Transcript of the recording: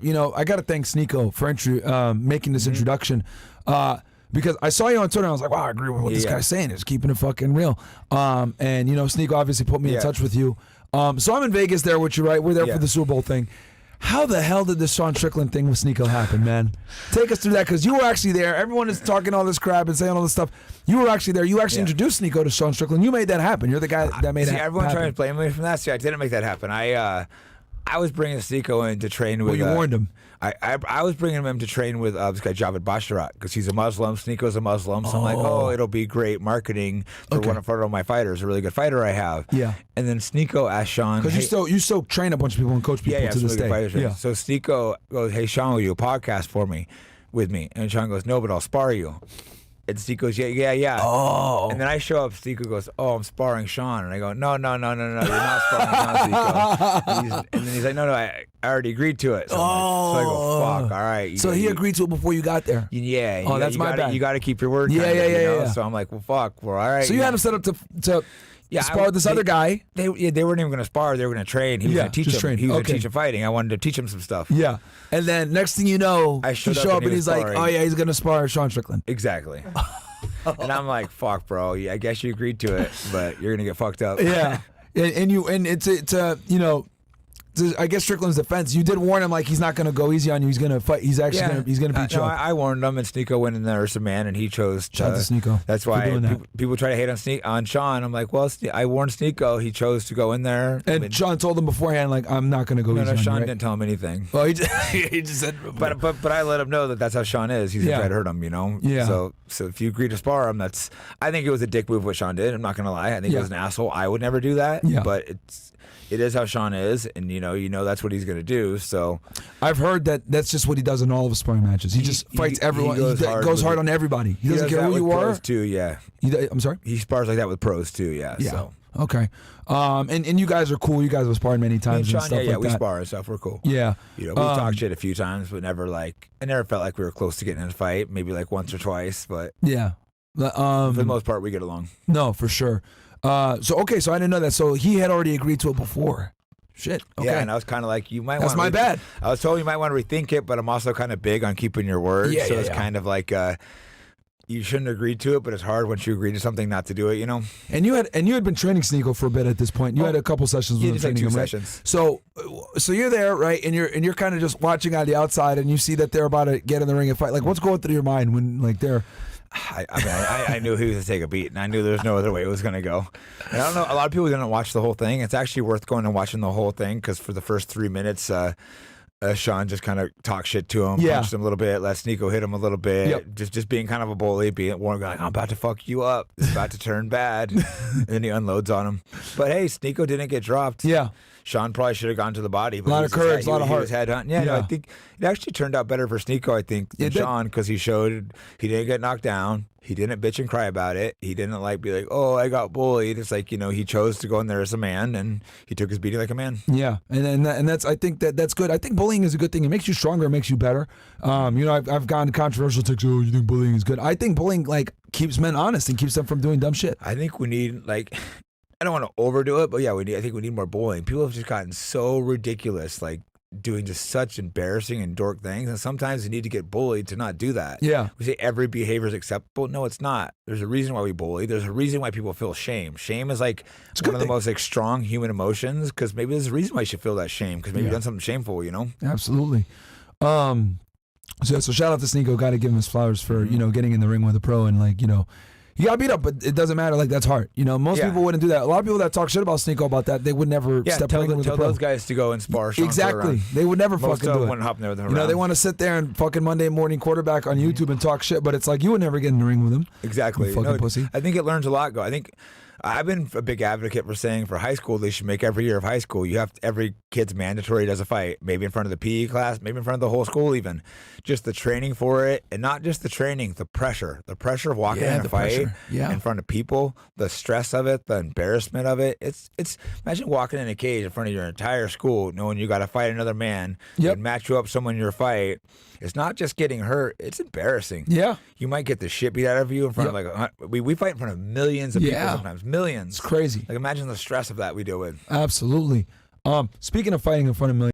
I got to thank Sneako for making this introduction. Because I saw you on Twitter and I was like, wow, I agree with what this guy's saying. It's keeping it fucking real. And, Sneako obviously put me in touch with you. So I'm in Vegas there with you, right? We're there for the Super Bowl thing. How the hell did this Sean Strickland thing with Sneako happen, man? Take us through that, because you were actually there. Everyone is talking all this crap and saying all this stuff. You were actually there. You actually introduced Sneako to Sean Strickland. You made that happen. You're the guy that made it happen. Everyone trying to blame me from that. See, I didn't make that happen. I was bringing Sneako in to train with... Well, you warned him. I was bringing him to train with this guy, Javed Basharat, because he's a Muslim. Sneako's a Muslim. So I'm like, it'll be great marketing for one of my fighters, a really good fighter I have. Yeah. And then Sneako asked Sean... Because you still train a bunch of people and coach people to this day. Yeah. So Sneako goes, hey, Sean, will you do a podcast with me? And Sean goes, no, but I'll spar you. And Steve goes, yeah. Oh. And then I show up, Steve goes, oh, I'm sparring Sean. And I go, no, you're not sparring Sean, Steve. And then he's like, no, I already agreed to it. So, so I go, fuck, all right. So he agreed to it before you got there? Yeah. Oh, that's my bad. You got to keep your word. Yeah. So I'm like, well, fuck, well, all right. So you had him set up to spar with this other guy? They weren't even going to spar. They were going to train. He was going to teach him. He was going to teach him fighting. I wanted to teach him some stuff. Yeah. And then next thing you know, you show up and he's like, oh, yeah, he's going to spar Sean Strickland. Exactly. And I'm like, fuck, bro. Yeah, I guess you agreed to it, but you're going to get fucked up. Yeah. And it's I guess Strickland's defense, you did warn him like he's not going to go easy on you. He's going to fight. He's actually going to beat you up. I warned him, and Sneako went in there as a man, and he chose to. Shout out to Sneako. That's why people try to hate on Sean. I'm like, well, I warned Sneako. He chose to go in there. And Sean told him beforehand, like, I'm not going to go easy on you. No, Sean right? didn't tell him anything. Well, he just said. But I let him know that that's how Sean is. He's going to try to hurt him, Yeah. So if you agree to spar him, I think it was a dick move what Sean did. I'm not going to lie. I think it was an asshole. I would never do that. Yeah. But it is how Sean is, and you know that's what he's going to do. So I've heard that's just what he does in all of his sparring matches. He just fights everyone. He goes hard on everybody. He doesn't care who you are. Pros too, yeah. I'm sorry? He spars like that with pros too, yeah. So. Okay. And you guys are cool. You guys have sparred many times Sean, and stuff like that. We spar and stuff. We're cool. Yeah. We talked shit a few times, but never I never felt like we were close to getting in a fight. Maybe like once or twice, but yeah. For the most part, we get along. No, for sure. So I didn't know that. So he had already agreed to it before. Shit. Okay. Yeah, and I was kind of like, you might. That's my bad. I was told you might want to rethink it, but I'm also kind of big on keeping your word. Yeah, so it's kind of like you shouldn't agree to it, but it's hard once you agree to something not to do it. And you had been training Sneako for a bit at this point. You had a couple sessions with him, training him, right? Sessions. So you're there, right? And you're kind of just watching on the outside, and you see that they're about to get in the ring and fight. Like, what's going through your mind when they're? I knew he was going to take a beat, and I knew there was no other way it was going to go. And I don't know, a lot of people didn't watch the whole thing. It's actually worth going and watching the whole thing, because for the first 3 minutes, Sean just kind of talked shit to him, punched him a little bit, let Sneako hit him a little bit, just being kind of a bully, being warned, like, I'm about to fuck you up. It's about to turn bad. And then he unloads on him. But hey, Sneako didn't get dropped. Yeah. Sean probably should have gone to the body. But a lot of courage, a lot of heart. He was head hunting. Yeah, no, I think it actually turned out better for Sneako, I think, than Sean, because he showed he didn't get knocked down. He didn't bitch and cry about it. He didn't be like, oh, I got bullied. It's like, he chose to go in there as a man, and he took his beating like a man. Yeah, and that's, I think that's good. I think bullying is a good thing. It makes you stronger. It makes you better. I've gotten controversial takes. Oh, you think bullying is good? I think bullying keeps men honest and keeps them from doing dumb shit. I think we need I don't want to overdo it, but yeah, I think we need more bullying. People have just gotten so ridiculous, doing just such embarrassing and dork things, and sometimes you need to get bullied to not do that. Yeah. We say every behavior is acceptable. No, it's not. There's a reason why we bully. There's a reason why people feel shame. Shame is one of the most strong human emotions, because maybe there's a reason why you should feel that shame, because maybe you've done something shameful, Absolutely. So shout out to Sneako. Got to give him his flowers for, getting in the ring with a pro, and he got beat up, but it doesn't matter. That's hard. Most people wouldn't do that. A lot of people that talk shit about Sneako about that, they would never step in with a pro. Tell those guys to go and spar Sean. Exactly. They would never Most fucking do it. Wouldn't hop there with him they want to sit there and fucking Monday morning quarterback on YouTube and talk shit, but it's like you would never get in the ring with him. Exactly. You fucking pussy. I think it learns a lot. I've been a big advocate for saying for high school, they should make every year of high school, every kid's mandatory does a fight, maybe in front of the PE class, maybe in front of the whole school even. Just the training for it, and not just the training, the pressure of walking in a fight in front of people, the stress of it, the embarrassment of it. It's imagine walking in a cage in front of your entire school, knowing you got to fight another man, and match you up someone in your fight. It's not just getting hurt, it's embarrassing. Yeah. You might get the shit beat out of you in front of we fight in front of millions of people sometimes. Millions. It's crazy. Imagine the stress of that we deal with. Absolutely. Speaking of fighting in front of millions.